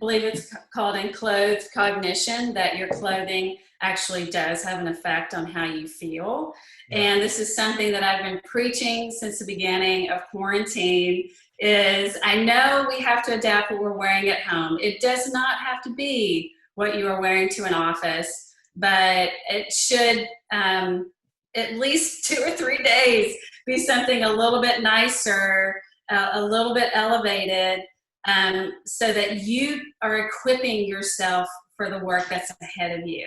believe it's called enclothed cognition, that your clothing actually does have an effect on how you feel. And this is something that I've been preaching since the beginning of quarantine. Is I know we have to adapt what we're wearing at home. It does not have to be what you are wearing to an office, but it should at least 2 or 3 days be something a little bit nicer, a little bit elevated, so that you are equipping yourself for the work that's ahead of you.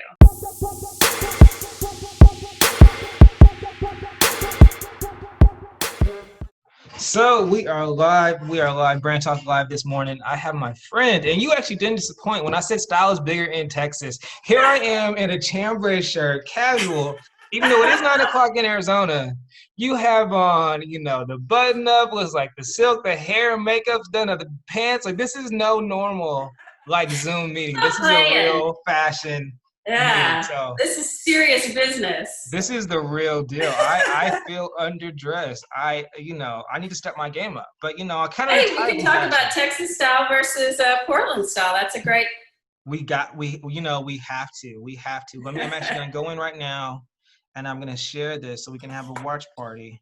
So we are live. Brand Talk Live this morning. I have my friend, and you actually didn't disappoint when I said style is bigger in Texas. Here I am in a chambray shirt, casual, even though it is 9 o'clock in Arizona. You have on, the button up was like the silk, the hair, makeup's done, the pants. Like, this is no normal, like, Zoom meeting. This is a real fashion meeting. So this is serious business. this is the real deal. I feel underdressed. I need to step my game up. But I kind of we can talk about Texas style versus Portland style. That's a great. We have to. I'm actually gonna go in right now, and I'm gonna share this so we can have a watch party.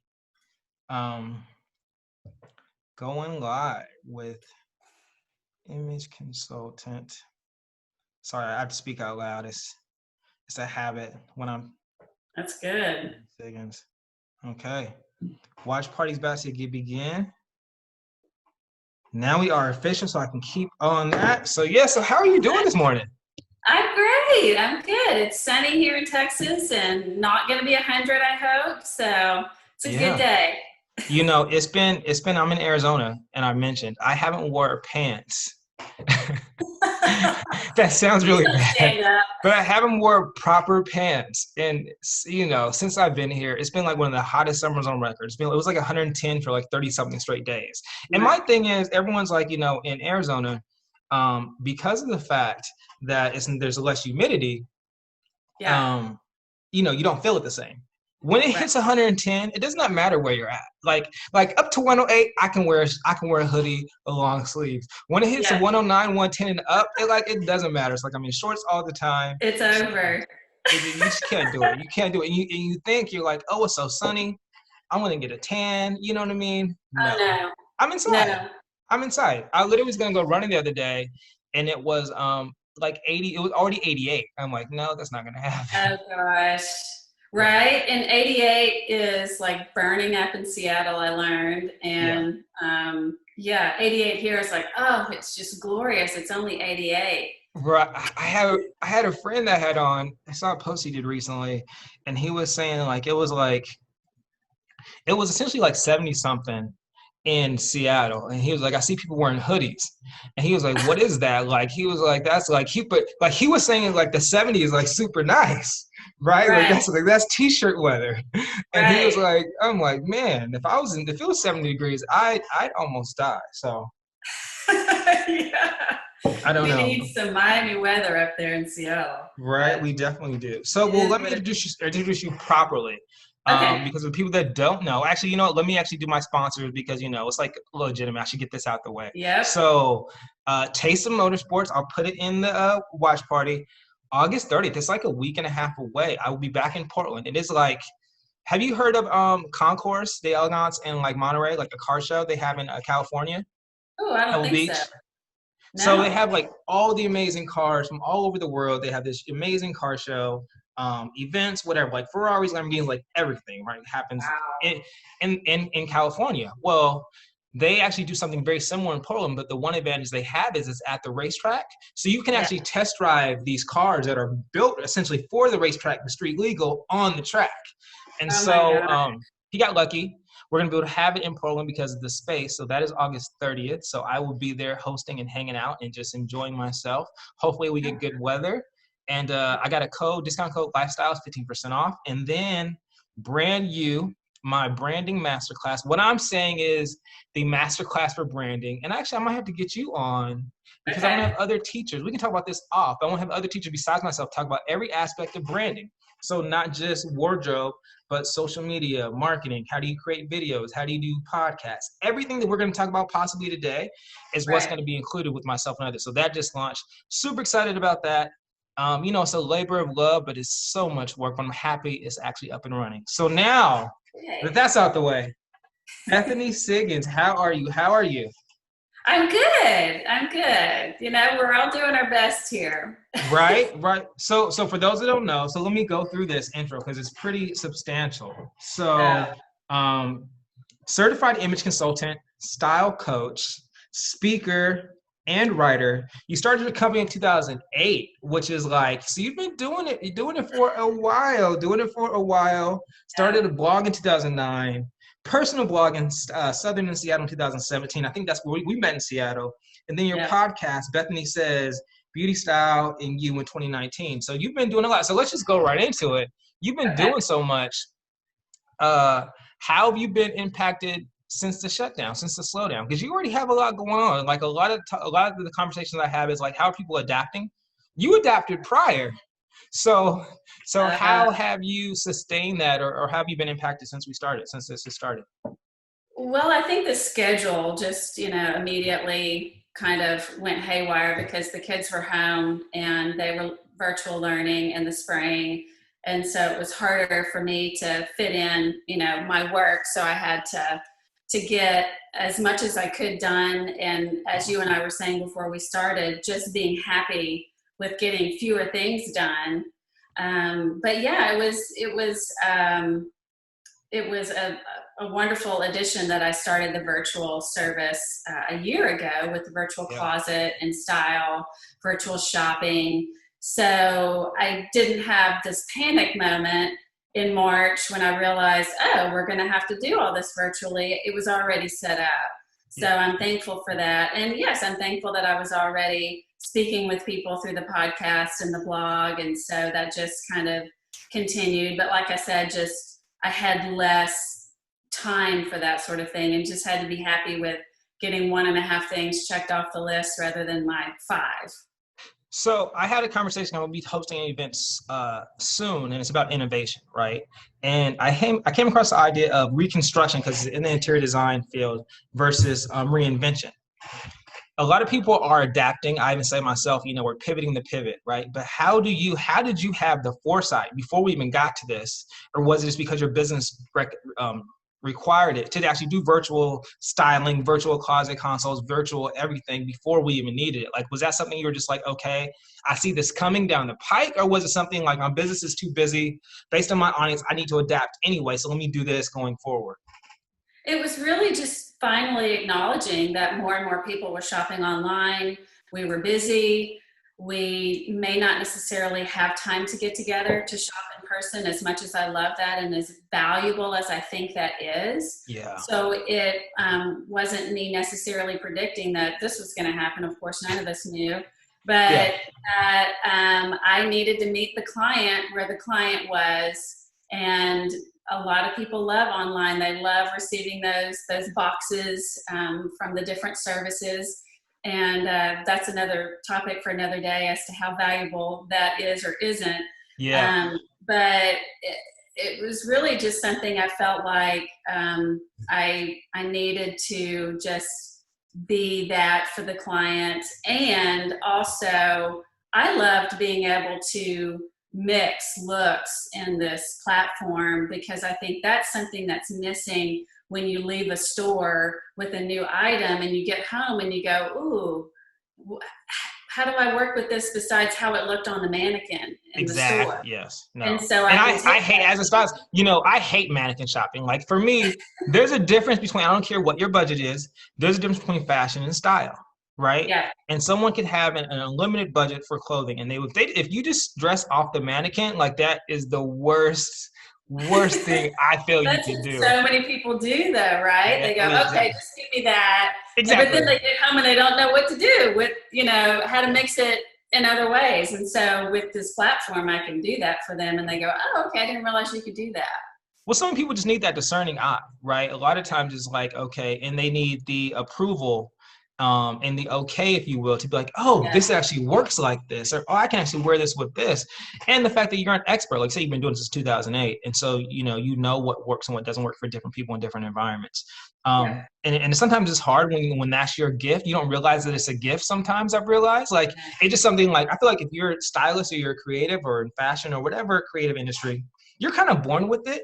Going live with image consultant. Sorry, I have to speak out loud. It's a habit when I'm. That's good. Siggins. Okay. Watch party's about to begin. Now we are official, so I can keep on that. So so how are you doing this morning? I'm great. I'm good. It's sunny here in Texas and not going to be 100, I hope. So it's a good day. It's been, I'm in Arizona, and I mentioned I haven't wore pants. That sounds really bad, but I haven't wore proper pants. And, since I've been here, it's been like one of the hottest summers on record. It was like 110 for like 30 something straight days. And my thing is, everyone's like, in Arizona, because of the fact that there's less humidity, you don't feel it the same. When it hits 110, it does not matter where you're at. Like up to 108, I can wear a hoodie, a long sleeves. When it hits 109, 110 and up, it doesn't matter. It's like I'm in shorts all the time. It's over. You just can't do it. You can't do it. And you think you're like, oh, it's so sunny, I'm gonna get a tan. You know what I mean? No. Oh, no. I'm inside. No. I'm inside. I literally was gonna go running the other day, and it was like 80. It was already 88. I'm like, no, that's not gonna happen. Oh gosh. Right. And 88 is like burning up in Seattle, I learned. And 88 here is like, oh, it's just glorious. It's only 88. Right. I had a friend that had on, I saw a post he did recently, and he was saying it was essentially like 70 something in Seattle. And he was like, I see people wearing hoodies. And he was like, what is that? Like, he was like, that's like, he was saying like the 70s is like super nice. Right? Like that's t-shirt weather. And he was like, I'm like, man, if it was 70 degrees, I'd almost die. So I don't know. We need some Miami weather up there in Seattle. Right, we definitely do. So let me introduce you properly. Because of people that don't know, actually, let me actually do my sponsors because, it's like legitimate. I should get this out the way. Yeah. So Taste of Motorsports, I'll put it in the watch party. August 30th, it's like a week and a half away. I will be back in Portland. It is like, have you heard of Concourse de Elegance in like Monterey, like a car show they have in California? Oh, I don't think so. No. So they have like all the amazing cars from all over the world. They have this amazing car show, events, whatever, like Ferraris, Lamborghinis, like everything, right? It happens in California. Well, they actually do something very similar in Portland, but the one advantage they have is it's at the racetrack. So you can actually test drive these cars that are built essentially for the racetrack, the street legal, on the track. And he got lucky. We're going to be able to have it in Portland because of the space. So that is August 30th. So I will be there hosting and hanging out and just enjoying myself. Hopefully we get good weather. And I got a discount code, LifeSTYLest, 15% off. And then brand new my branding masterclass. What I'm saying is the masterclass for branding. And actually, I might have to get you on because I want to have other teachers. We can talk about this off. I want to have other teachers besides myself talk about every aspect of branding. So not just wardrobe, but social media, marketing. How do you create videos? How do you do podcasts? Everything that we're going to talk about possibly today is what's going to be included with myself and others. So that just launched. Super excited about that. It's a labor of love, but it's so much work. But I'm happy it's actually up and running. So now that that's out the way, Bethany Siggins, how are you? How are you? I'm good. I'm good. We're all doing our best here. Right. So for those that don't know, so let me go through this intro because it's pretty substantial. So, certified image consultant, style coach, speaker, and writer. You started a company in 2008, which is like, so you've been doing it. You're doing it for a while. Started a blog in 2009. Personal blog in Southern in Seattle in 2017. I think that's where we met in Seattle. And then your podcast, Bethany Says, Beauty, Style, and You in 2019. So you've been doing a lot. So let's just go right into it. You've been doing so much. How have you been impacted since the shutdown, since the slowdown? Because you already have a lot going on. Like a lot of the conversations I have is like, how are people adapting? You adapted prior. So how have you sustained that, or have you been impacted since this has started? Well, I think the schedule just, immediately kind of went haywire because the kids were home and they were virtual learning in the spring. And so it was harder for me to fit in, my work. So I had to get as much as I could done. And as you and I were saying before we started, just being happy with getting fewer things done. But yeah, it was a wonderful addition that I started the virtual service a year ago with the virtual closet and style, virtual shopping. So I didn't have this panic moment in March when I realized, we're going to have to do all this virtually. It was already set up. So I'm thankful for that. And yes, I'm thankful that I was already speaking with people through the podcast and the blog. And so that just kind of continued. But like I said, I had less time for that sort of thing and just had to be happy with getting 1.5 things checked off the list rather than my 5. So I had a conversation. I will be hosting an event soon, and it's about innovation, right? And I came across the idea of reconstruction because it's in the interior design field versus reinvention. A lot of people are adapting. I even say myself, we're pivoting the pivot, right? But how did you have the foresight before we even got to this? Or was it just because your business required it to actually do virtual styling, virtual closet consoles, virtual everything before we even needed it? Like, was that something you were just like, okay, I see this coming down the pike? Or was it something like my business is too busy based on my audience, I need to adapt anyway, so let me do this going forward? It was really just finally acknowledging that more and more people were shopping online. We were busy. We may not necessarily have time to get together to shop in person as much as I love that and as valuable as I think that is. Yeah. So it wasn't me necessarily predicting that this was going to happen. Of course, none of us knew. But I needed to meet the client where the client was. And a lot of people love online. They love receiving those boxes from the different services. And that's another topic for another day as to how valuable that is or isn't. Yeah. But it was really just something I felt like I needed to just be that for the client. And also, I loved being able to mix looks in this platform because I think that's something that's missing when you leave a store with a new item and you get home and you go, ooh, how do I work with this besides how it looked on the mannequin in the store? Yes. No. And so I hate, as a spouse, I hate mannequin shopping. Like for me, there's a difference between, I don't care what your budget is, there's a difference between fashion and style, right? Yeah. And someone could have an unlimited budget for clothing, and if you just dress off the mannequin, like that is the worst thing I feel you can do. So many people do though, right? Yeah, they go, okay, just give me that. Exactly. But then they get home and they don't know what to do with, how to mix it in other ways. And so with this platform, I can do that for them. And they go, oh, okay, I didn't realize you could do that. Well, some people just need that discerning eye, right? A lot of times it's like, okay, and they need the approval and the okay, if you will, to be like, oh, Yeah. this actually works like this, or oh, I can actually wear this with this. And the fact that you're an expert, like say you've been doing this since 2008. And so, you know what works and what doesn't work for different people in different environments. Yeah. And sometimes it's hard when that's your gift. You don't realize that it's a gift sometimes, I've realized. Like, it's just something like, I feel like if you're a stylist or you're a creative or in fashion or whatever creative industry, you're kind of born with it.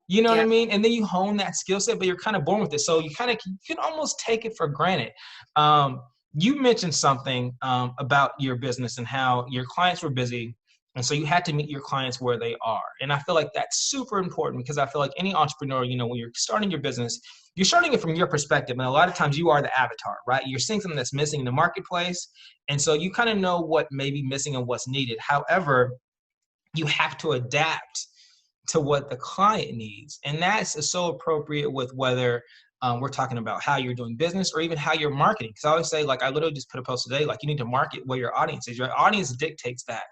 You know what I Yeah. mean? And then you hone that skill set, but you're kind of born with it. So you can almost take it for granted. You mentioned something about your business and how your clients were busy. And so you had to meet your clients where they are. And I feel like that's super important because I feel like any entrepreneur, when you're starting your business, you're starting it from your perspective. And a lot of times you are the avatar, right? You're seeing something that's missing in the marketplace. And so you kind of know what may be missing and what's needed. However, you have to adapt to what the client needs. And that's so appropriate with whether we're talking about how you're doing business or even how you're marketing. Because I always say, like, I literally just put a post today, like, you need to market where your audience is. Your audience dictates that.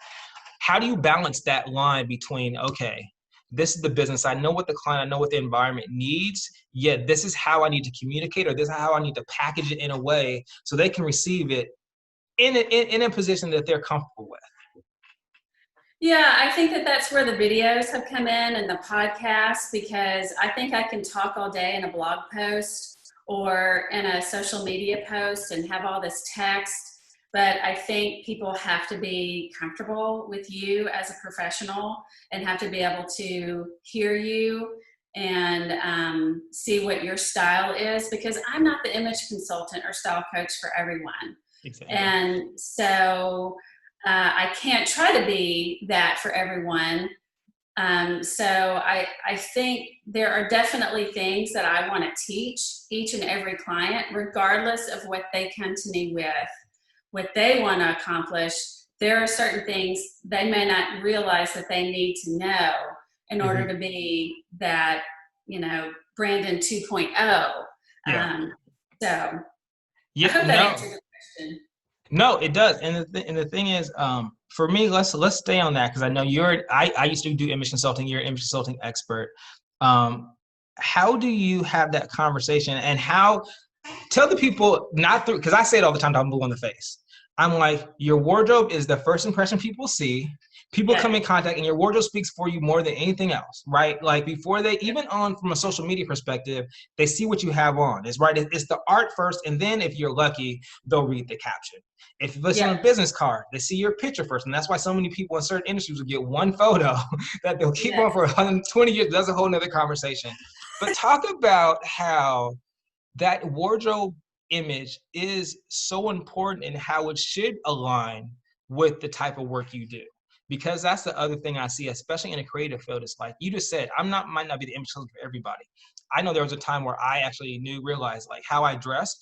How do you balance that line between, okay, this is the business, I know what the client, I know what the environment needs, yet this is how I need to communicate, or this is how I need to package it in a way so they can receive it in a position that they're comfortable with. Yeah, I think that that's where the videos have come in and the podcast, because I think I can talk all day in a blog post or in a social media post and have all this text, but I think people have to be comfortable with you as a professional and have to be able to hear you and see what your style is, because I'm not the image consultant or style coach for everyone. Exactly. And so I can't try to be that for everyone. So I think there are definitely things that I want to teach each and every client, regardless of what they come to me with, what they want to accomplish. There are certain things they may not realize that they need to know in order to be that, Brandon 2.0. Yeah. So I Yeah. hope that answered the question. No, it does. And the thing is, for me, let's stay on that because I know I used to do image consulting. You're an image consulting expert. How do you have that conversation and tell the people not through, because I say it all the time, I'm blue on the face. I'm like, your wardrobe is the first impression people see. People come in contact and your wardrobe speaks for you more than anything else, right? Like before they, even on from a social media perspective, they see what you have on. It's right. It's the art first. And then if you're lucky, they'll read the caption. If you listen on a business card, they see your picture first. And that's why so many people in certain industries will get one photo that they'll keep on for 120 years. That's a whole nother conversation. But talk about how that wardrobe image is so important and how it should align with the type of work you do. Because that's the other thing I see, especially in a creative field. It's like you just said, might not be the image for everybody. I know there was a time where I actually realized like how I dressed,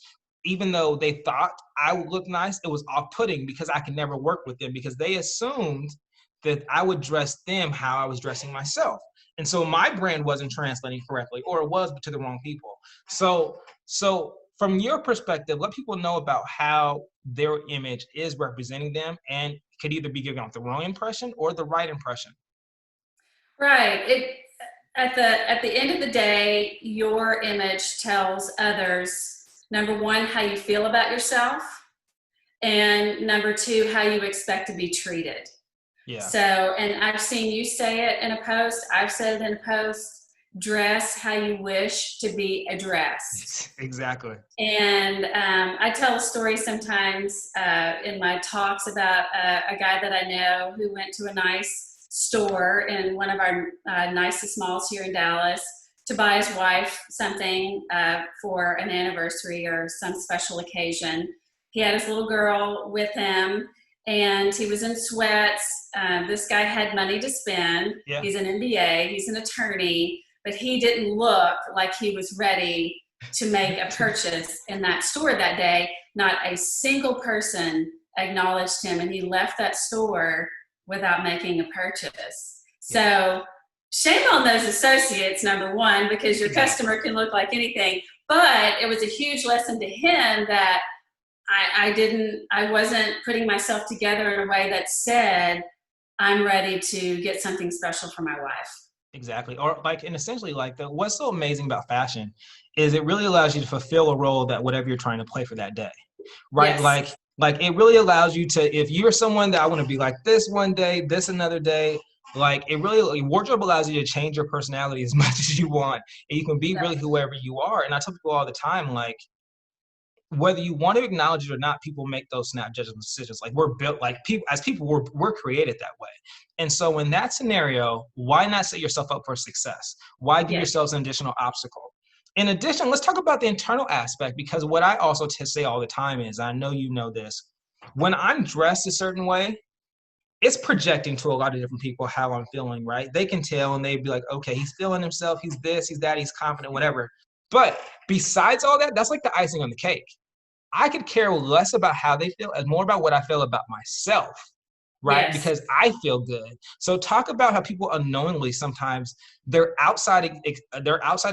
even though they thought I would look nice, it was off-putting because I could never work with them because they assumed that I would dress them how I was dressing myself. And so my brand wasn't translating correctly, or it was, but to the wrong people. So from your perspective, let people know about how their image is representing them and could either be giving off the wrong impression or the right impression. Right. At the end of the day, your image tells others, number one, how you feel about yourself, and number two, how you expect to be treated. Yeah. So, and I've seen you say it in a post, I've said it in a post, dress how you wish to be addressed. Exactly. And I tell a story sometimes in my talks about a guy that I know who went to a nice store in one of our nicest malls here in Dallas to buy his wife something for an anniversary or some special occasion. He had his little girl with him, and he was in sweats. This guy had money to spend. Yeah. He's an MBA, he's an attorney, but he didn't look like he was ready to make a purchase in that store that day. Not a single person acknowledged him, and he left that store without making a purchase. So shame on those associates, number one, because your customer can look like anything. But it was a huge lesson to him that I wasn't putting myself together in a way that said, I'm ready to get something special for my wife. Exactly. Or like, and essentially like what's so amazing about fashion is it really allows you to fulfill a role that whatever you're trying to play for that day. Right. Yes, Like it really allows you to, if you're someone that I want to be like this one day, this another day, like it really, wardrobe allows you to change your personality as much as you want. And you can be really whoever you are. And I tell people all the time, like, whether you want to acknowledge it or not, people make those snap judgment decisions. Like we're built, like people, as people, we're created that way. And so in that scenario, why not set yourself up for success? Why give yes, yourselves an additional obstacle? In addition, let's talk about the internal aspect, because what I also say all the time is, I know you know this, when I'm dressed a certain way, it's projecting to a lot of different people how I'm feeling, right? They can tell and they'd be like, okay, he's feeling himself, he's this, he's that, he's confident, whatever. But besides all that, that's like the icing on the cake. I could care less about how they feel and more about what I feel about myself, right? yes. Because I feel good. So talk about how people unknowingly sometimes their outside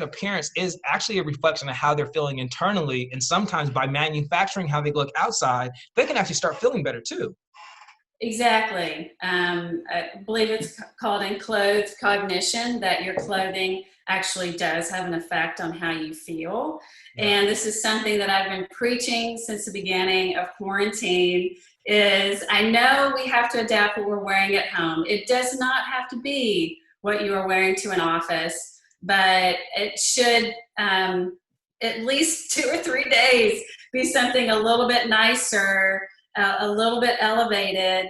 appearance is actually a reflection of how they're feeling internally. And sometimes by manufacturing how they look outside, they can actually start feeling better too. Exactly. I believe it's called enclothed cognition, that your clothing actually does have an effect on how you feel. Yeah. And this is something that I've been preaching since the beginning of quarantine is I know we have to adapt what we're wearing at home. It does not have to be what you are wearing to an office, but it should at least 2 or 3 days be something a little bit nicer, a little bit elevated,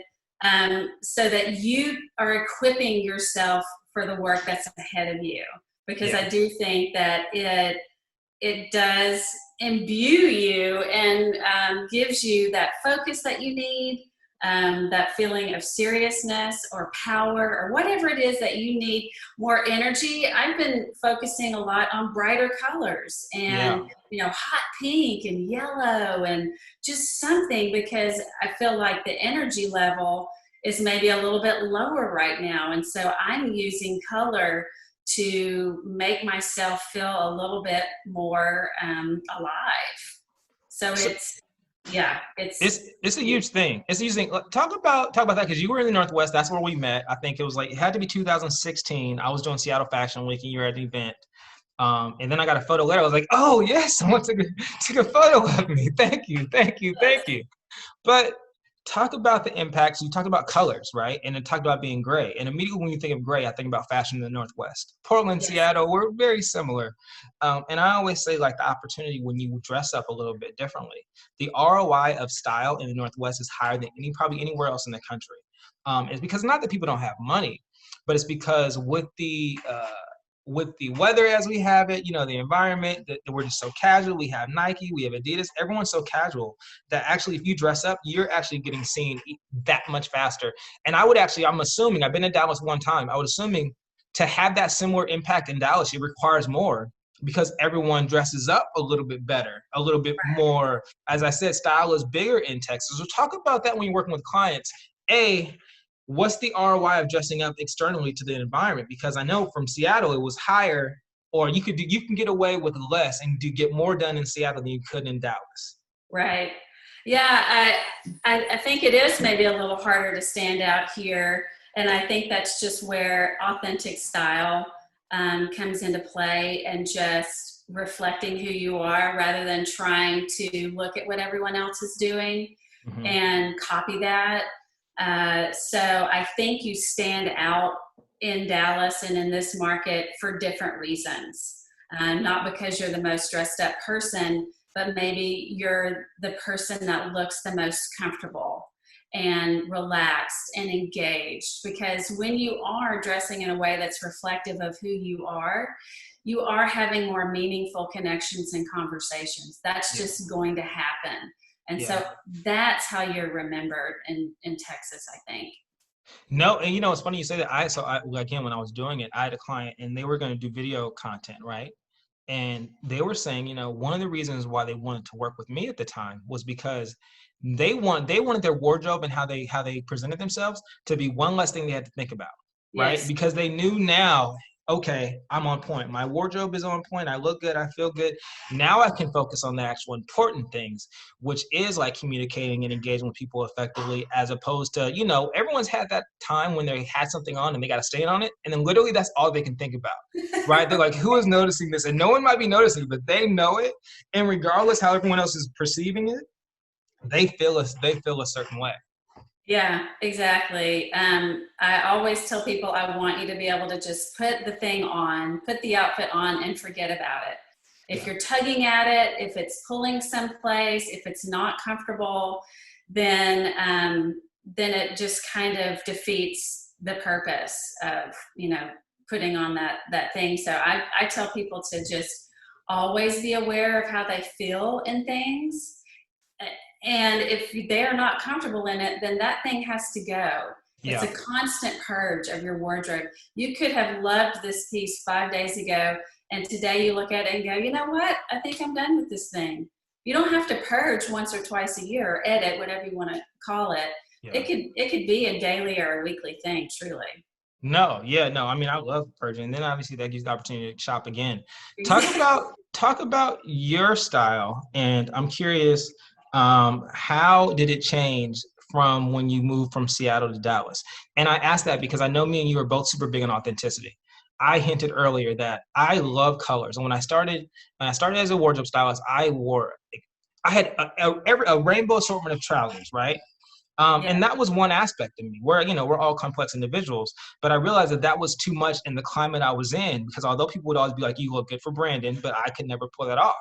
so that you are equipping yourself for the work that's ahead of you. Because Yeah. I do think that it does imbue you and gives you that focus that you need, that feeling of seriousness or power or whatever it is that you need, more energy. I've been focusing a lot on brighter colors Yeah. and hot pink and yellow and just something, because I feel like the energy level is maybe a little bit lower right now, and so I'm using color to make myself feel a little bit more alive. So So it's a huge thing. It's a huge thing. Talk about that, because you were in the Northwest. That's where we met. I think it had to be 2016. I was doing Seattle Fashion Week and you were at the event. And then I got a photo later. I was like, oh yes, someone took a photo of me. Thank you, thank you, thank you. But talk about the impacts. You talked about colors, right? And then talked about being gray. And immediately when you think of gray, I think about fashion in the Northwest. Portland, yes, Seattle, we're very similar. And I always say, like, the opportunity when you dress up a little bit differently, the ROI of style in the Northwest is higher than probably anywhere else in the country. It's because not that people don't have money, but it's because with the weather as we have it, the environment, that we're just so casual. We have Nike, we have Adidas. Everyone's so casual that actually, if you dress up, you're actually getting seen that much faster. And I'm assuming, I've been in Dallas one time. I would assuming to have that similar impact in Dallas, it requires more because everyone dresses up a little bit better, a little bit more. As I said, style is bigger in Texas. So talk about that when you're working with clients. What's the ROI of dressing up externally to the environment? Because I know from Seattle it was higher, or you can get away with less and get more done in Seattle than you could in Dallas. right. Yeah, I think it is maybe a little harder to stand out here, and I think that's just where authentic style comes into play, and just reflecting who you are rather than trying to look at what everyone else is doing Mm-hmm. and copy that. So I think you stand out in Dallas and in this market for different reasons. Not because you're the most dressed up person, but maybe you're the person that looks the most comfortable and relaxed and engaged. Because when you are dressing in a way that's reflective of who you are having more meaningful connections and conversations. That's just going to happen. And Yeah. so that's how you're remembered in Texas, I think. No, and it's funny you say that. Again, when I was doing it, I had a client and they were going to do video content, right? And they were saying, one of the reasons why they wanted to work with me at the time was because they wanted their wardrobe and how they presented themselves to be one less thing they had to think about, right? Yes. Because they knew now okay, I'm on point. My wardrobe is on point. I look good. I feel good. Now I can focus on the actual important things, which is like communicating and engaging with people effectively, as opposed to, everyone's had that time when they had something on and they got to stain on it. And then literally that's all they can think about, right? They're like, who is noticing this? And no one might be noticing, but they know it. And regardless how everyone else is perceiving it, they feel a certain way. Yeah, exactly. I always tell people I want you to be able to just put the thing on, put the outfit on, and forget about it. If Yeah. you're tugging at it, if it's pulling someplace, if it's not comfortable, then it just kind of defeats the purpose of putting on that thing. So I tell people to just always be aware of how they feel in things. And if they're not comfortable in it, then that thing has to go. It's a Yeah. constant purge of your wardrobe. You could have loved this piece 5 days ago, and today you look at it and go, you know what? I think I'm done with this thing. You don't have to purge once or twice a year or edit, whatever you want to call it. Yeah. It could be a daily or a weekly thing, truly. No, yeah, no. I mean, I love purging. And then obviously that gives the opportunity to shop again. Talk Exactly. about talk about your style, and I'm curious, how did it change from when you moved from Seattle to Dallas? And I asked that because I know me and you are both super big on authenticity. I hinted earlier that I love colors, and when I started as a wardrobe stylist, I had a rainbow assortment of trousers, right? Yeah. And that was one aspect of me where, we're all complex individuals, but I realized that that was too much in the climate I was in, because although people would always be like, you look good for Brandon, but I could never pull that off.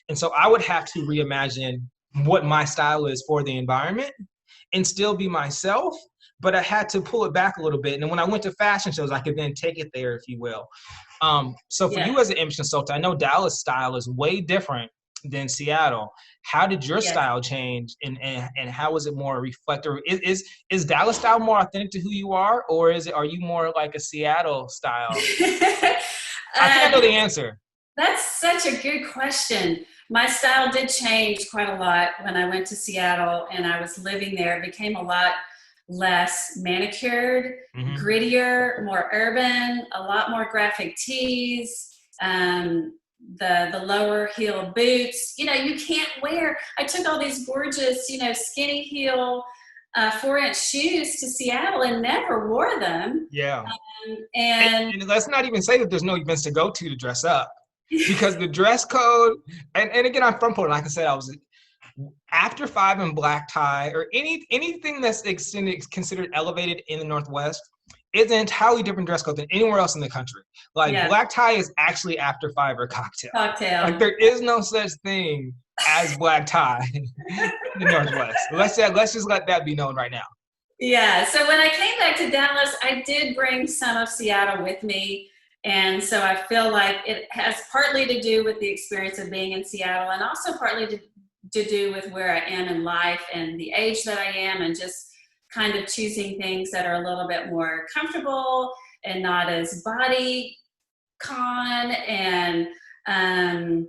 And so I would have to reimagine what my style is for the environment and still be myself, but I had to pull it back a little bit. And then when I went to fashion shows, I could then take it there, if you will. So for Yeah. you as an image consultant, I know Dallas style is way different than Seattle. How did your Yes. style change, and how is it more reflective? Is Dallas style more authentic to who you are, or are you more like a Seattle style? I think I know um, the answer. That's such a good question. My style did change quite a lot when I went to Seattle and I was living there. It became a lot less manicured, Hmm. grittier, more urban, a lot more graphic tees, the lower heel boots. You can't wear. I took all these gorgeous, skinny heel 4-inch shoes to Seattle and never wore them. Yeah. And, And and let's not even say that there's no events to go to dress up, because the dress code, and again, I'm from Portland. Like I said, I was after five in black tie, or anything that's considered elevated in the Northwest, is an entirely different dress code than anywhere else in the country. Like yeah, black tie is actually after five or cocktail. Like cocktail. there is no such thing as black tie in the Northwest. Let's just let that be known right now. Yeah, so when I came back to Dallas, I did bring some of Seattle with me. And so I feel like it has partly to do with the experience of being in Seattle, and also partly to do with where I am in life and the age that I am, and just kind of choosing things that are a little bit more comfortable and not as body con, and um,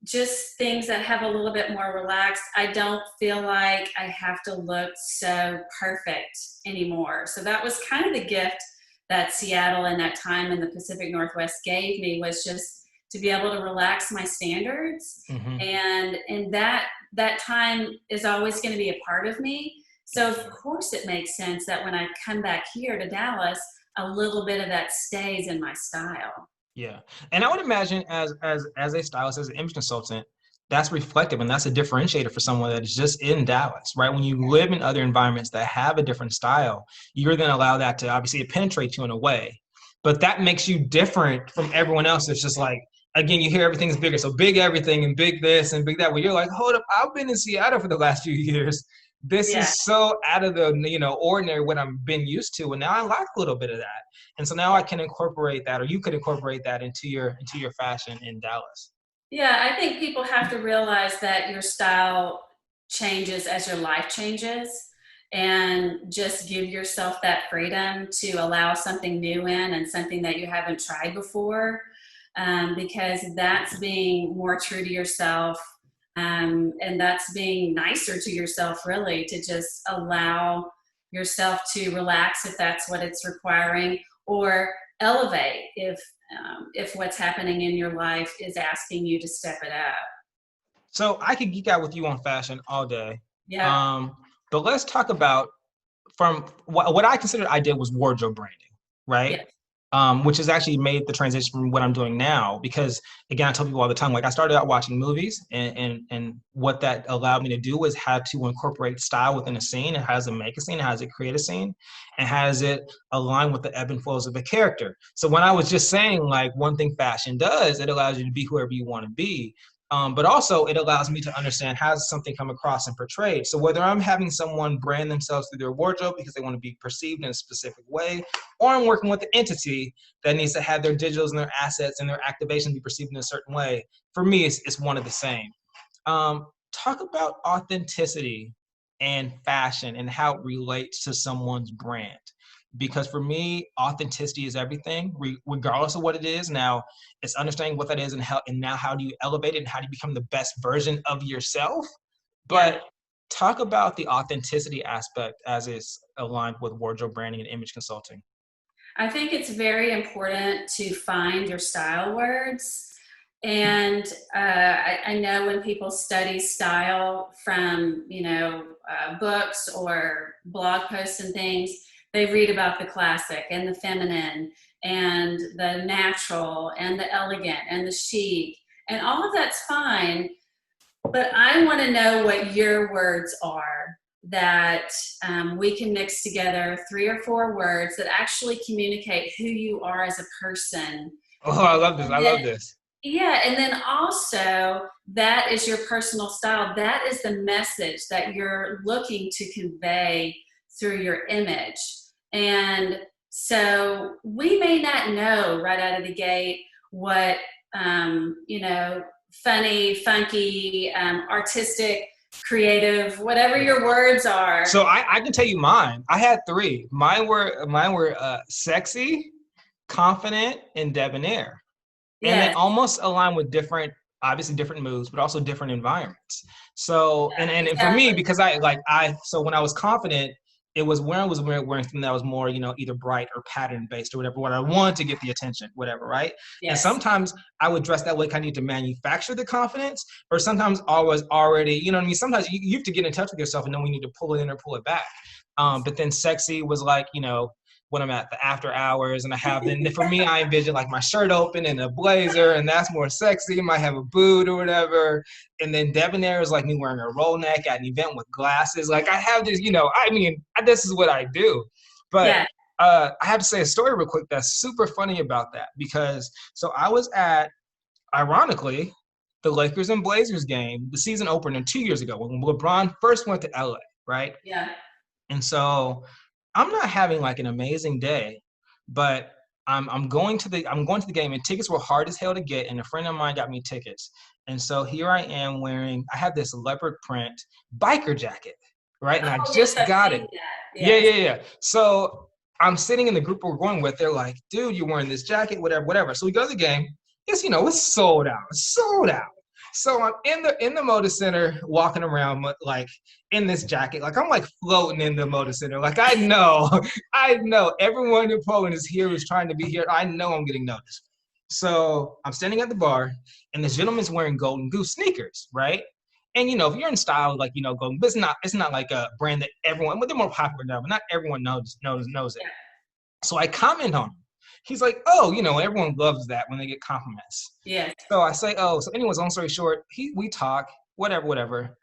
just things that have a little bit more relaxed. I don't feel like I have to look so perfect anymore. So that was kind of the gift that Seattle and that time in the Pacific Northwest gave me, was just to be able to relax my standards. Hmm. And that time is always going to be a part of me. So of course it makes sense that when I come back here to Dallas, a little bit of that stays in my style. Yeah, and I would imagine as a stylist, as an image consultant, that's reflective and that's a differentiator for someone that is just in Dallas, right? When you live in other environments that have a different style, you're then allow that to obviously penetrate you in a way, but that makes you different from everyone else. That's just like, again, you hear everything's bigger, so big everything and big this and big that. Where you're like, hold up, I've been in Seattle for the last few years. This Yeah. is so out of the ordinary what I've been used to, and now I like a little bit of that. And so now I can incorporate that, or you could incorporate that into your fashion in Dallas. Yeah, I think people have to realize that your style changes as your life changes, and just give yourself that freedom to allow something new in, and something that you haven't tried before, because that's being more true to yourself, and that's being nicer to yourself, really, to just allow yourself to relax if that's what it's requiring, or elevate if what's happening in your life is asking you to step it up. So I could geek out with you on fashion all day. Yeah. But let's talk about from what I considered I did was wardrobe branding, right? Yes. Which has actually made the transition from what I'm doing now. Because again, I tell people all the time, like I started out watching movies, and what that allowed me to do was how to incorporate style within a scene, and how does it make a scene, and how does it create a scene, and how does it align with the ebb and flows of a character. So when I was just saying like one thing fashion does, it allows you to be whoever you want to be. But also it allows me to understand how does something come across and portrayed. So whether I'm having someone brand themselves through their wardrobe because they want to be perceived in a specific way, or I'm working with an entity that needs to have their digitals and their assets and their activation be perceived in a certain way, for me, it's one of the same. Talk about authenticity and fashion and how it relates to someone's brand. Because for me, authenticity is everything, regardless of what it is. Now, it's understanding what that is, and now how do you elevate it, and how do you become the best version of yourself. But Yeah. talk about the authenticity aspect as it's aligned with wardrobe branding and image consulting. I think it's very important to find your style words. And I know when people study style from, books or blog posts and things, they read about the classic and the feminine and the natural and the elegant and the chic. And all of that's fine. But I want to know what your words are that we can mix together 3 or 4 words that actually communicate who you are as a person. Oh, I love this. I love this. Yeah, and then also that is your personal style. That is the message that you're looking to convey through your image. And so we may not know right out of the gate what, funny, funky, artistic, creative, whatever your words are. So I can tell you mine. I had 3. Mine were sexy, confident, and debonair. And they Yes. almost align with obviously different moods, but also different environments. So, Yeah, and for me, exactly. because so when I was confident, it was when I was wearing something that was more, either bright or pattern based or whatever, what I wanted to get the attention, whatever, right? And Yes. sometimes I would dress that way, kind of need to manufacture the confidence, or sometimes I was already, you know what I mean? Sometimes you have to get in touch with yourself and know when you need to pull it in or pull it back. But then sexy was like, when I'm at the after hours and I have, then for me, I envision like my shirt open and a blazer, and that's more sexy. Might have a boot or whatever. And then debonair is like me wearing a roll neck at an event with glasses. Like I have this, this is what I do. But Yeah. I have to say a story real quick that's super funny about that, because so I was at, ironically, the Lakers and Blazers game, the season opener 2 years ago when LeBron first went to LA, right? Yeah. And so I'm not having like an amazing day, but I'm going to the game, and tickets were hard as hell to get, and a friend of mine got me tickets. And so here I am I have this leopard print biker jacket, right? And I Oh, yes, just I've got seen it. that. Yeah, Yes. yeah, yeah. So I'm sitting in the group we're going with. They're like, dude, you're wearing this jacket, whatever, whatever. So we go to the game. It's sold out. It's sold out. So I'm in the motor center walking around like in this jacket. Like I'm like floating in the motor center. Like I know everyone in Poland is here who's trying to be here. I know I'm getting noticed. So I'm standing at the bar, and this gentleman's wearing Golden Goose sneakers, right? And if you're in style, like Golden, but it's not like a brand that everyone, but they're more popular now, but not everyone knows it. Yeah. So I comment on him. He's like, oh, everyone loves that when they get compliments. Yes. So I say, oh, so anyways, long story short, we talk, whatever.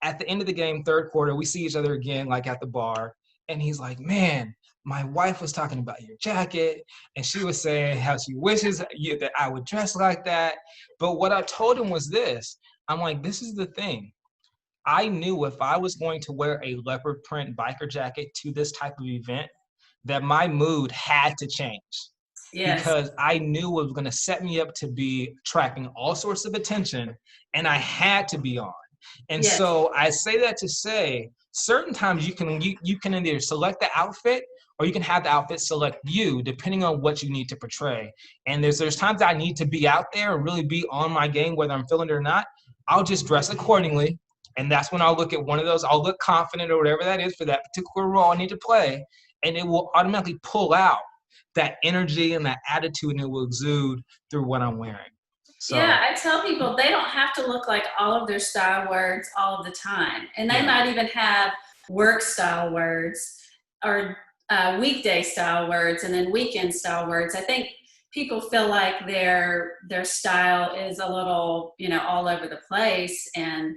At the end of the game, third quarter, we see each other again, like at the bar. And he's like, man, my wife was talking about your jacket, and she was saying how she wishes that I would dress like that. But what I told him was this. I'm like, this is the thing. I knew if I was going to wear a leopard print biker jacket to this type of event, that my mood had to change. Yes. Because I knew it was going to set me up to be attracting all sorts of attention, and I had to be on. And Yes. so I say that to say, certain times you can either select the outfit, or you can have the outfit select you, depending on what you need to portray. And there's times I need to be out there and really be on my game, whether I'm feeling it or not. I'll just dress accordingly. And that's when I'll look at one of those. I'll look confident or whatever that is for that particular role I need to play. And it will automatically pull out that energy and that attitude, and it will exude through what I'm wearing. So, yeah, I tell people they don't have to look like all of their style words all of the time. And they might even have work style words or weekday style words and then weekend style words. I think people feel like their style is a little, all over the place, and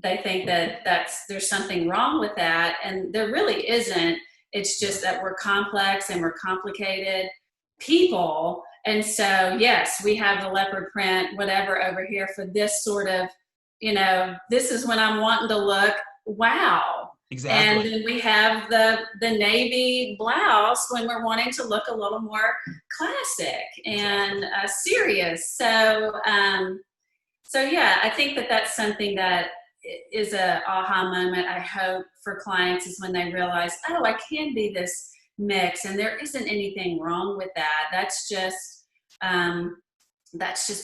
they think that there's something wrong with that, and there really isn't. It's just that we're complex and we're complicated people. And so, yes, we have the leopard print, whatever over here for this sort of, this is when I'm wanting to look, wow. Exactly. And then we have the navy blouse when we're wanting to look a little more classic and serious. So, yeah, I think that's something that is a aha moment, I hope, for clients, is when they realize, oh, I can be this mix, and there isn't anything wrong with that. That's just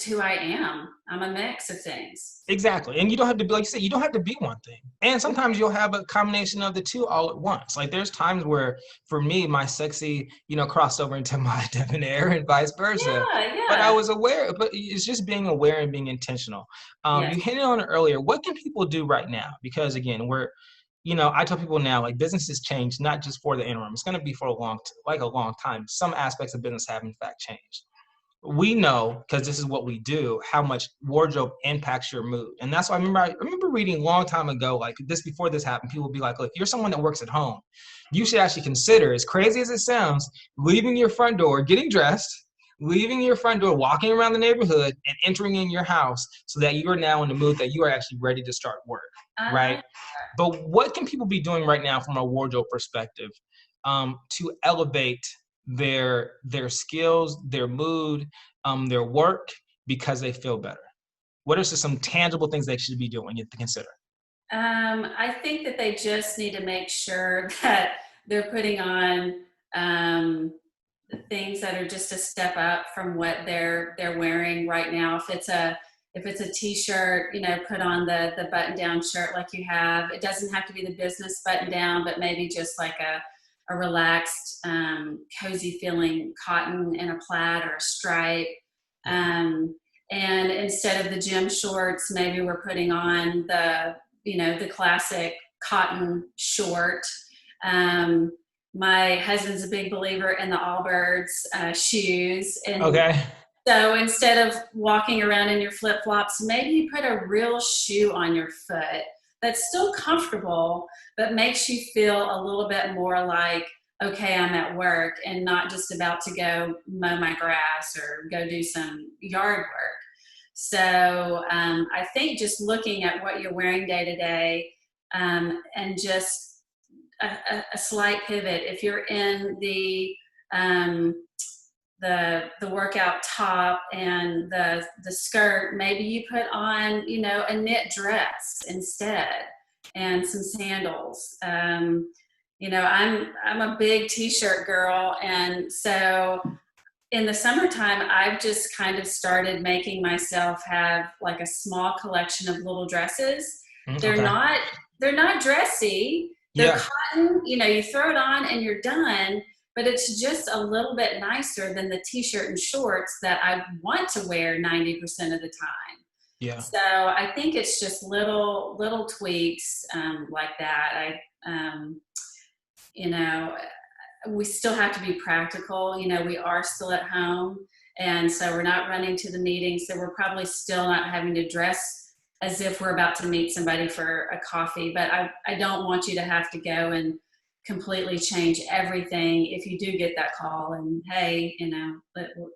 who I am. I'm a mix of things. Exactly. And you don't have to be, like you said, you don't have to be one thing. And sometimes you'll have a combination of the two all at once. Like there's times where, for me, my sexy, crossed over into my debonair and vice versa. Yeah. But I was aware, but it's just being aware and being intentional. Yes. You hit it on it earlier. What can people do right now? Because again, I tell people now, like, businesses change, not just for the interim. It's going to be for a long time. Some aspects of business have in fact changed. We know, because this is what we do, how much wardrobe impacts your mood. And that's why I remember reading a long time ago, like this, before this happened, people would be like, look, if you're someone that works at home, you should actually consider, as crazy as it sounds, leaving your front door, getting dressed, leaving your front door, walking around the neighborhood, and entering in your house, so that you are now in the mood that you are actually ready to start work, right? But what can people be doing right now from a wardrobe perspective to elevate their skills, their mood, their work, because they feel better? What are some tangible things they should be doing to consider? I think that they just need to make sure that they're putting on things that are just a step up from what they're wearing right now. If it's a t-shirt, put on the button-down shirt like you have. It doesn't have to be the business button-down, but maybe just like a relaxed, cozy feeling cotton and a plaid or a stripe. And instead of the gym shorts, maybe we're putting on the classic cotton short. My husband's a big believer in the Allbirds shoes. And so instead of walking around in your flip-flops, maybe you put a real shoe on your foot that's still comfortable, but makes you feel a little bit more like, okay, I'm at work and not just about to go mow my grass or go do some yard work. So I think just looking at what you're wearing day to day, and just a slight pivot. If you're in the workout top and the skirt, maybe you put on, a knit dress instead, and some sandals. I'm a big t-shirt girl. And so in the summertime, I've just kind of started making myself have like a small collection of little dresses. They're not dressy. They're cotton, you throw it on and you're done. But it's just a little bit nicer than the t-shirt and shorts that I want to wear 90% of the time. Yeah. So I think it's just little tweaks like that. We still have to be practical. We are still at home, and so we're not running to the meeting. So we're probably still not having to dress as if we're about to meet somebody for a coffee. But I don't want you to have to go and completely change everything if you do get that call and, hey,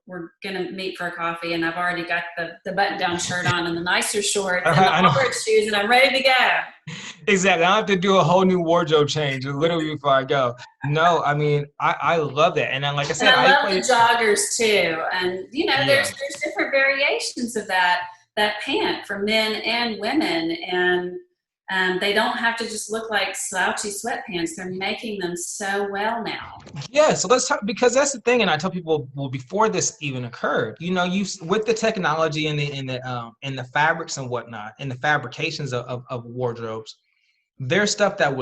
we're going to meet for a coffee, and I've already got the button-down shirt on and the nicer shorts and the Allbirds shoes, and I'm ready to go. Exactly. I have to do a whole new wardrobe change literally before I go. No, I mean, I love that. And then, like I said, I love the joggers too. And, there's different variations of that pant for men and women. And they don't have to just look like slouchy sweatpants. They're making them so well now. Yeah, so let's talk, because that's the thing. And I tell people, well, before this even occurred, you with the technology and the fabrics and whatnot, and the fabrications of wardrobes, there's stuff that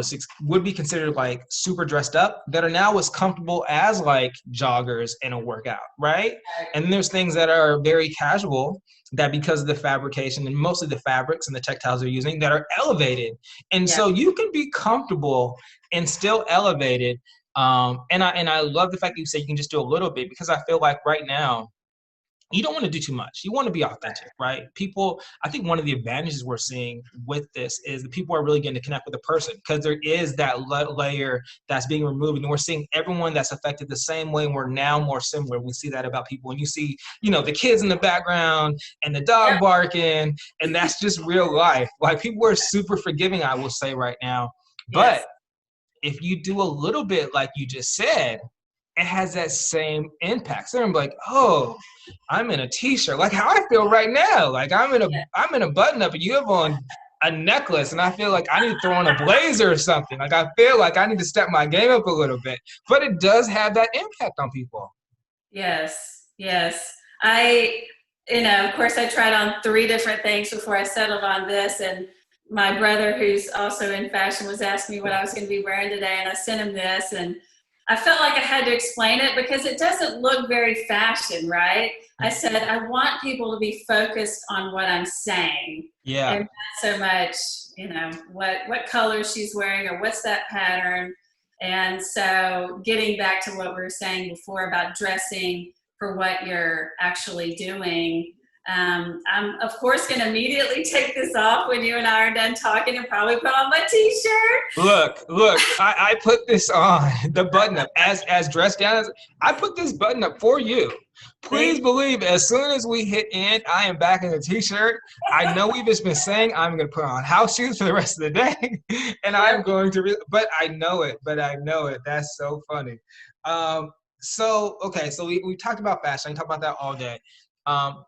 would be considered like super dressed up that are now as comfortable as like joggers in a workout, right? And there's things that are very casual that because of the fabrication and mostly the fabrics and the textiles they're using that are elevated. And so you can be comfortable and still elevated. And I love the fact that you say you can just do a little bit, because I feel like right now you don't want to do too much. You want to be authentic, right? People, I think one of the advantages we're seeing with this is that people are really getting to connect with the person, because there is that layer that's being removed, and we're seeing everyone that's affected the same way, and we're now more similar. We see that about people, and you see, the kids in the background and the dog barking, and that's just real life. Like, people are super forgiving, I will say right now. But if you do a little bit, like you just said, it has that same impact. So I'm like, oh, I'm in a t-shirt, like how I feel right now. Like I'm in a button up, and you have on a necklace, and I feel like I need to throw on a blazer or something. Like I feel like I need to step my game up a little bit. But it does have that impact on people. Yes. Of course, I tried on 3 different things before I settled on this, and my brother, who's also in fashion, was asking me what I was going to be wearing today, and I sent him this, and I felt like I had to explain it because it doesn't look very fashion, right? I said, I want people to be focused on what I'm saying. Yeah. And not so much, what color she's wearing or what's that pattern. And so getting back to what we were saying before about dressing for what you're actually doing, I'm, of course, going to immediately take this off when you and I are done talking and probably put on my t-shirt. Look, I put this on, the button up, as dressed down as, I put this button up for you. Please believe, as soon as we hit end, I am back in the t-shirt. I know we've just been saying I'm going to put on house shoes for the rest of the day, and I'm going to, but I know it. That's so funny. So we talked about fashion. We talked about that all day.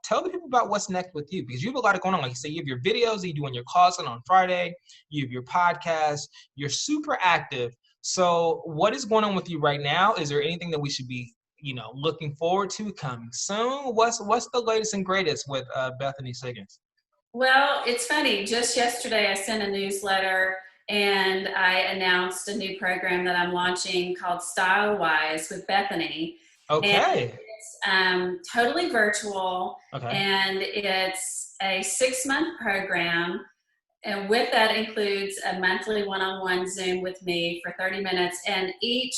Tell the people about what's next with you, because you have a lot going on. Like you say, you have your videos that you do in your closet on Friday. You have your podcast. You're super active. So what is going on with you right now? Is there anything that we should be, looking forward to coming soon? What's the latest and greatest with Bethany Siggins? Well, it's funny. Just yesterday, I sent a newsletter and I announced a new program that I'm launching called StyleWise with Bethany. Okay. And it's totally virtual. Okay. And it's a 6-month program. And with that includes a monthly one-on-one Zoom with me for 30 minutes. And each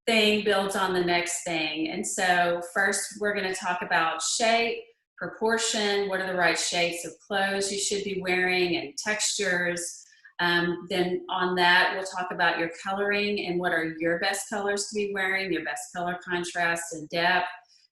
thing builds on the next thing. And so first, we're going to talk about shape, proportion, what are the right shapes of clothes you should be wearing, and textures. Then on that, we'll talk about your coloring and what are your best colors to be wearing, your best color contrast and depth.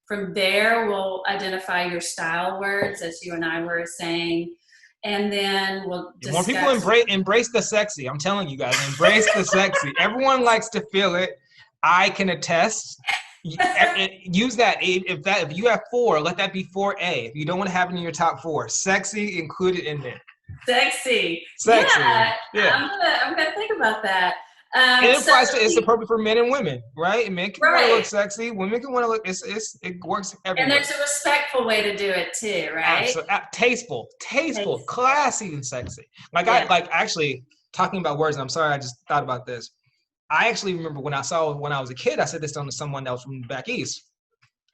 From there, we'll identify your style words, as you and I were saying. And then we'll discuss. More people embrace the sexy. I'm telling you guys, embrace the sexy. Everyone likes to feel it. I can attest. Use that. If you have 4, let that be 4A. If you don't want to have it in your top 4, sexy included in there. Sexy. Yeah. I'm gonna think about that. And it applies to, it's appropriate for men and women, right? Men can want to look sexy. Women can want to look. It works everywhere. And there's a respectful way to do it too, right? Tasteful, classy, and sexy. I actually talking about words. And I'm sorry, I just thought about this. I actually remember when I was a kid, I said this to someone that was from back east.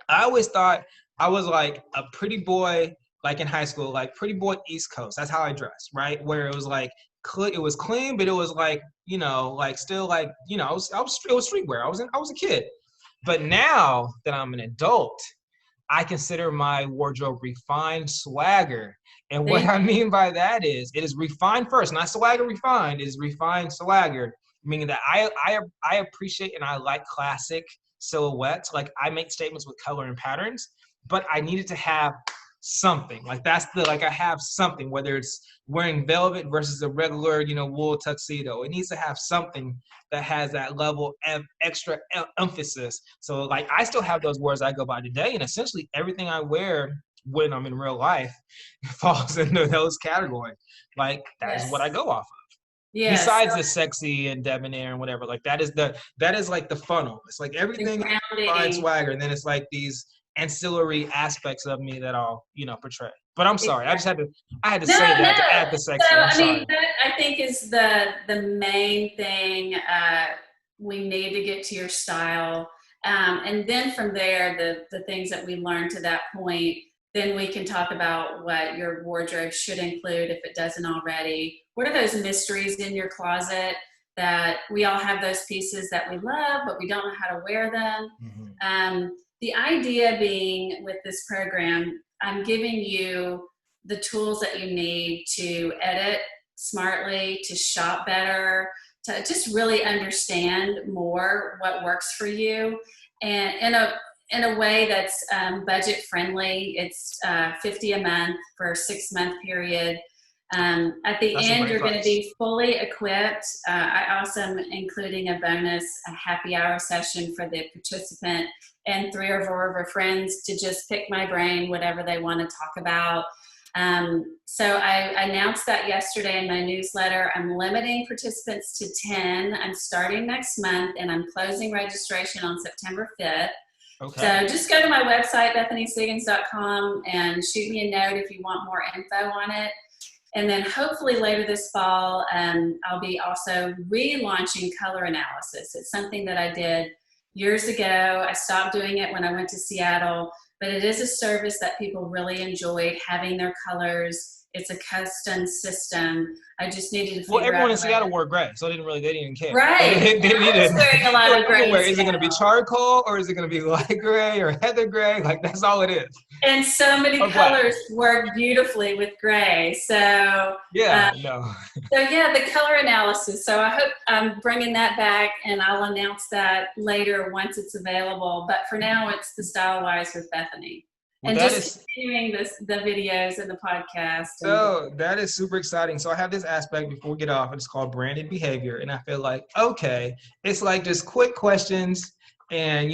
I always thought I was like a pretty boy, like in high school, like pretty boy East Coast. That's how I dressed, right? Where it was like, it was clean, but it was like, still like, it was streetwear. I was a kid. But now that I'm an adult, I consider my wardrobe refined swagger. And what I mean by that is, it is refined first, not swagger refined. It is refined swagger, meaning that I appreciate and I like classic silhouettes. Like I make statements with color and patterns, but I needed to have something. Like I have something, whether it's wearing velvet versus a regular, wool tuxedo. It needs to have something that has that level of extra emphasis. So like I still have those words I go by today, and essentially everything I wear when I'm in real life falls into those categories. Like that is what I go off of. Yes. Besides the sexy and debonair and whatever, like that is like the funnel. It's like everything finds swagger, and then it's like these ancillary aspects of me that I'll, portray. But I'm sorry. I had to No, say that to no. add the sexy. So, I'm sorry. that I think is the main thing. We need to get to your style. And then from there, the things that we learned to that point, then we can talk about what your wardrobe should include if it doesn't already. What are those mysteries in your closet that we all have those pieces that we love, but we don't know how to wear them? Mm-hmm. The idea being with this program, I'm giving you the tools that you need to edit smartly, to shop better, to just really understand more what works for you, and in a way that's budget friendly. It's $50 a month for a 6-month period. At the end, you're going to be fully equipped. I also am including a bonus, a happy hour session for the participant and 3 or 4 of our friends to just pick my brain, whatever they want to talk about. So I announced that yesterday in my newsletter. I'm limiting participants to 10. I'm starting next month, and I'm closing registration on September 5th. Okay. So just go to my website, BethanySiggins.com, and shoot me a note if you want more info on it. And then hopefully later this fall, I'll be also relaunching color analysis. It's something that I did years ago. I stopped doing it when I went to Seattle, but it is a service that people really enjoyed, having their colors. It's a custom system. I just needed to figure out. Well, everyone in Seattle wore gray, so they didn't care. Right. They needed wearing a lot of gray. Is it going to be charcoal, or is it going to be light gray or heather gray? Like, that's all it is. And so many colors work beautifully with gray. So the color analysis. So I hope I'm bringing that back, and I'll announce that later once it's available. But for now, it's the Style Wise with Bethany. Well, and just continuing the videos and the podcast. So that is super exciting. So I have this aspect before we get off. It's called branded behavior. And I feel like, okay, it's like just quick questions. And,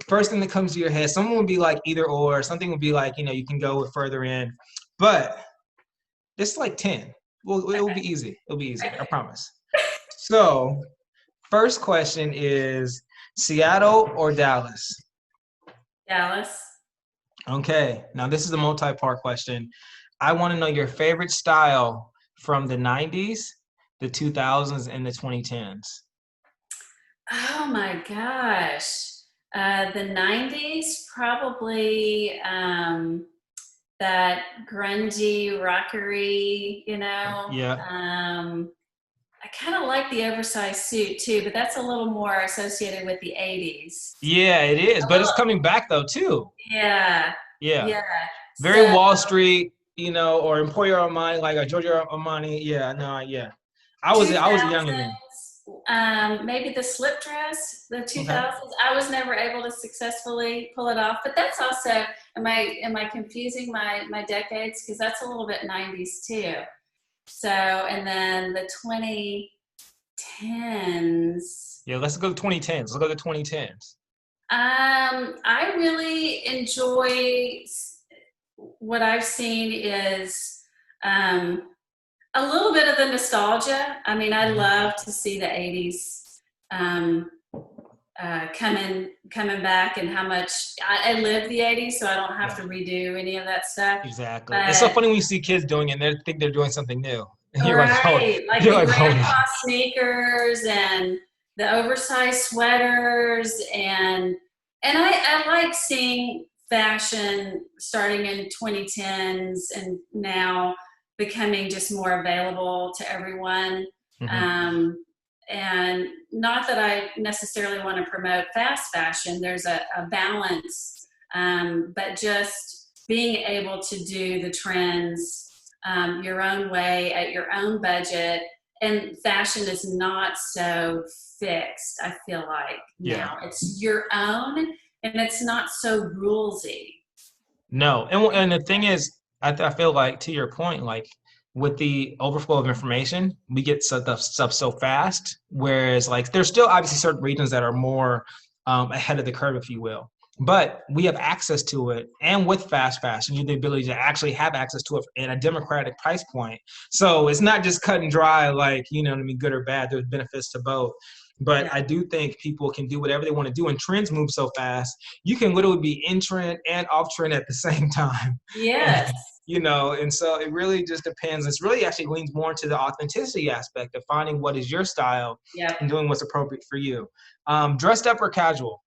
first thing that comes to your head, someone would be like either or, something would be like, you can go further in. But it's like 10. Well, it will be easy. It'll be easy. I promise. So first question is Seattle or Dallas? Dallas. Okay, now this is a multi-part question. I want to know your favorite style from the 90s, the 2000s, and the 2010s. Oh my gosh. The 90s, probably that grungy, rockery, Yeah. I kind of like the oversized suit too, but that's a little more associated with the 80s. Yeah, it is, but it's coming back though too. Yeah. Very Wall Street, or Emporio Armani, like a Giorgio Armani. Yeah. I was young again. Maybe the slip dress, the 2000s. Okay. I was never able to successfully pull it off, but that's also, am I confusing my decades? Because that's a little bit 90s too. So, and then the 2010s. Yeah, let's go to 2010s. Let's go to 2010s. I really enjoy what I've seen is a little bit of the nostalgia. I mean, I love to see the 80s coming back, and how much I lived the 80s, so I don't have to redo any of that stuff. Exactly. It's so funny when you see kids doing it and they think they're doing something new. And you're right. Like the grandpa sneakers and the oversized sweaters, and I like seeing fashion starting in 2010s and now becoming just more available to everyone. Mm-hmm. And not that I necessarily want to promote fast fashion. There's a balance, but just being able to do the trends your own way at your own budget. And fashion is not so fixed, I feel like. Now it's your own, and it's not so rulesy. No, and the thing is, I feel like, to your point, like with the overflow of information, we get stuff so fast. Whereas, like, there's still obviously certain regions that are more ahead of the curve, if you will. But we have access to it, and with fast fashion, you have the ability to actually have access to it at a democratic price point. So it's not just cut and dry, like, good or bad. There's benefits to both. But Yeah. I do think people can do whatever they want to do, and trends move so fast. You can literally be in trend and off trend at the same time. And, Yes. and so it really just depends. It's really actually leans more into the authenticity aspect of finding what is your style Yep. and doing what's appropriate for you. Dressed up or casual?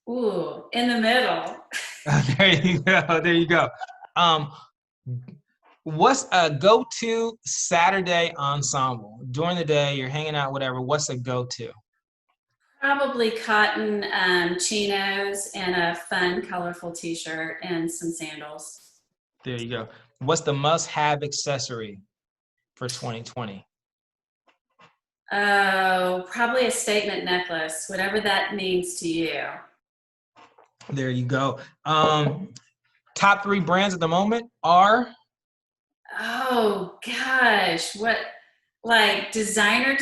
Ooh, in the middle. There you go. There you go. Um, what's a go-to Saturday ensemble? During the day, you're hanging out, whatever. What's a go-to? Probably cotton chinos and a fun, colorful t-shirt and some sandals. There you go. What's the must-have accessory for 2020? Oh, probably a statement necklace, whatever that means to you. There you go. Top 3 brands at the moment are? Oh gosh, what, like designer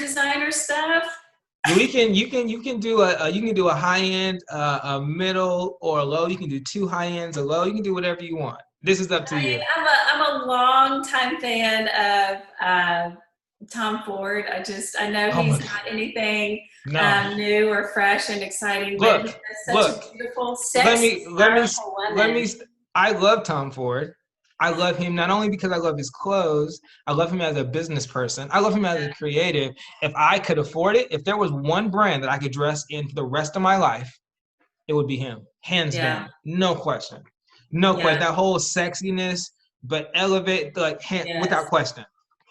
stuff? You can do a high end, a middle, or a low. You can do 2 high ends, a low. You can do whatever you want. This is up to I mean, you. I'm a long time fan of Tom Ford. I know Oh my he's God. not anything No. new or fresh and exciting, but he Look, does such look. a beautiful, Let sexy, me let me powerful let woman. me. I love Tom Ford. I love him not only because I love his clothes. I love him as a business person. I love him as a creative. If I could afford it, if there was one brand that I could dress in for the rest of my life, it would be him, hands Yeah, down, no question, no question. yeah, That whole sexiness, but elevate without yes, question.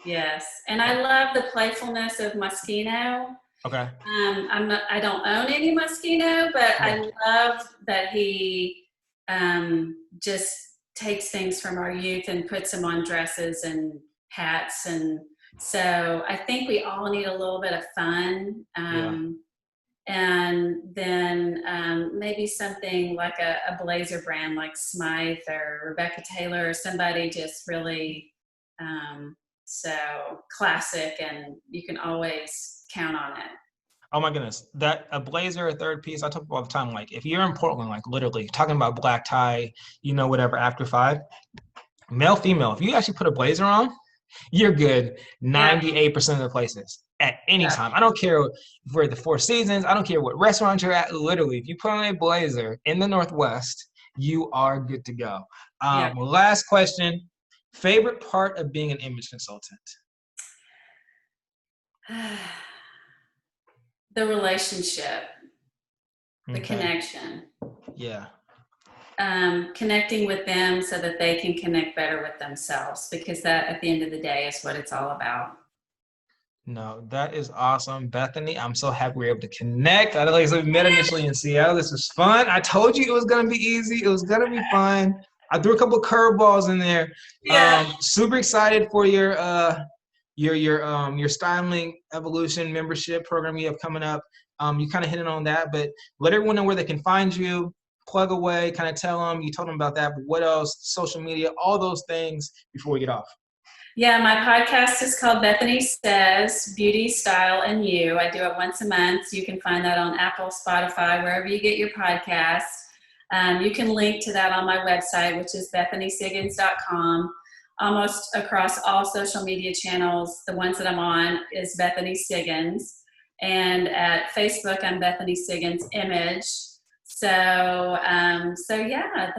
yes. And I love the playfulness of Moschino. Okay. I don't own any Moschino, but Okay. I love that he just takes things from our youth and puts them on dresses and hats. And so I think we all need a little bit of fun. Yeah. And then maybe something like a blazer brand like Smythe or Rebecca Taylor or somebody just really so classic, and you can always count on it. Oh my goodness, that a blazer, a third piece. I talk about all the time. Like if you're in Portland, like literally talking about black tie, whatever after 5, male, female. If you actually put a blazer on, you're good Yeah, 98% of the places at any yeah, time. I don't care if we're at the Four Seasons. I don't care what restaurant you're at. Literally, if you put on a blazer in the Northwest, you are good to go. yeah. Last question. Favorite part of being an image consultant? The relationship, the Okay. connection, Yeah. connecting with them so that they can connect better with themselves, because that at the end of the day is what it's all about. No, that is awesome, Bethany. I'm so happy we were able to connect. I know we met initially in Seattle. This was fun. I told you it was gonna be easy. It was gonna be fun. I threw a couple of curveballs in there. Yeah. Super excited for your styling evolution membership program you have coming up. You kind of hit on that, but let everyone know where they can find you. Plug away, kind of tell them. You told them about that, but what else? Social media, all those things before we get off. Yeah, my podcast is called Bethany Says, Beauty, Style, and You. I do it once a month. So you can find that on Apple, Spotify, wherever you get your podcasts. You can link to that on my website, which is BethanySiggins.com. Almost across all social media channels, the ones that I'm on is Bethany Siggins. And at Facebook, I'm Bethany Siggins Image. So yeah,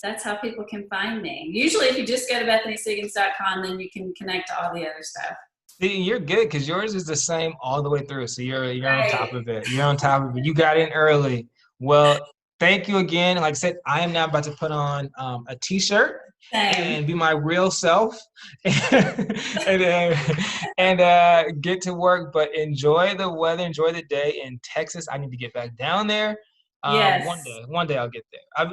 that's how people can find me. Usually, if you just go to BethanySiggins.com, then you can connect to all the other stuff. You're good because yours is the same all the way through. So you're on Right. top of it. You're on top of it. You got in early. Well, thank you again. Like I said, I am now about to put on a t-shirt Same. and be my real self and get to work. But enjoy the weather, enjoy the day in Texas. I need to get back down there. Yes. One day I'll get there. I've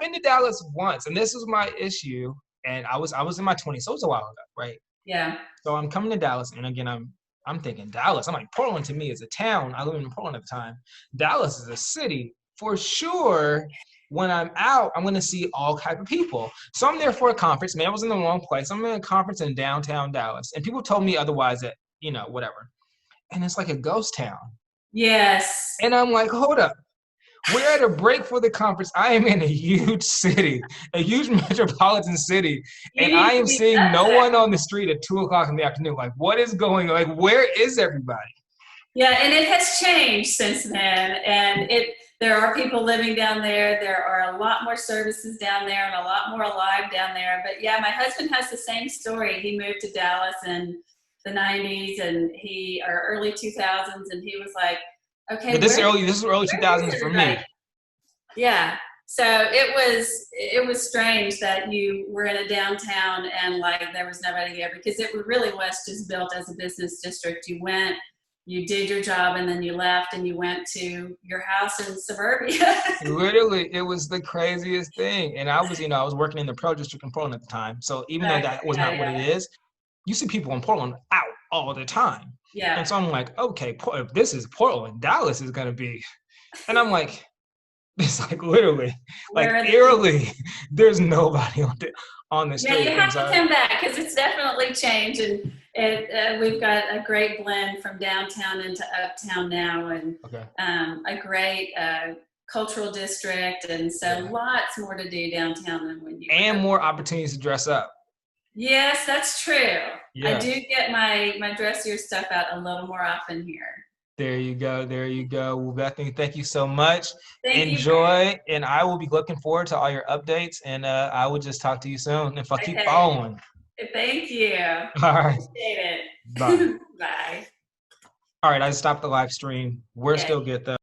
been to Dallas once, and this was my issue. And I was in my 20s, so it was a while ago, right? Yeah. So I'm coming to Dallas, and again, I'm thinking Dallas. I'm like, Portland to me is a town. I lived in Portland at the time. Dallas is a city for sure. When I'm out, I'm gonna see all type of people. So I'm there for a conference. Maybe I was in the wrong place. I'm in a conference in downtown Dallas, and people told me otherwise that whatever. And it's like a ghost town. Yes. And I'm like, hold up. We're at a break for the conference. I am in a huge city, a huge metropolitan city, You and I need to am be seeing no better. one on the street at 2 o'clock in the afternoon. Like, what is going on? Like, where is everybody? Yeah, and it has changed since then. And there are people living down there. There are a lot more services down there and a lot more alive down there. But yeah, my husband has the same story. He moved to Dallas in the 90s and or early 2000s, and he was like, okay, This where is early is 2000s for everybody? me. Yeah. So it was strange that you were in a downtown and like there was nobody there, because it really was just built as a business district. You went, you did your job, and then you left and you went to your house in suburbia. Literally, it was the craziest thing. And I was, I was working in the Pearl District in Portland at the time. So even though Okay, that was yeah, not what it yeah, is, you see people in Portland out all the time. yeah. And so I'm like, okay, if this is Portland, Dallas is gonna be. And I'm like, it's like literally, Where like are the people? eerily, there's nobody on the Yeah, you street. And have to so come back because it's definitely changed, and we've got a great blend from downtown into uptown now, and okay, a great cultural district, and so yeah. lots more to do downtown than when you were And up. more opportunities to dress up. Yes, that's true. I do Yes. get my dressier stuff out a little more often here. There you go. There you go. Well, Bethany, thank you so much. Thank you. Enjoy, and I will be looking forward to all your updates. And I will just talk to you soon if I keep Okay. following. Thank you. All right. Appreciate Bye. it. Bye. All right. I stopped the live stream. We're Okay. still good though.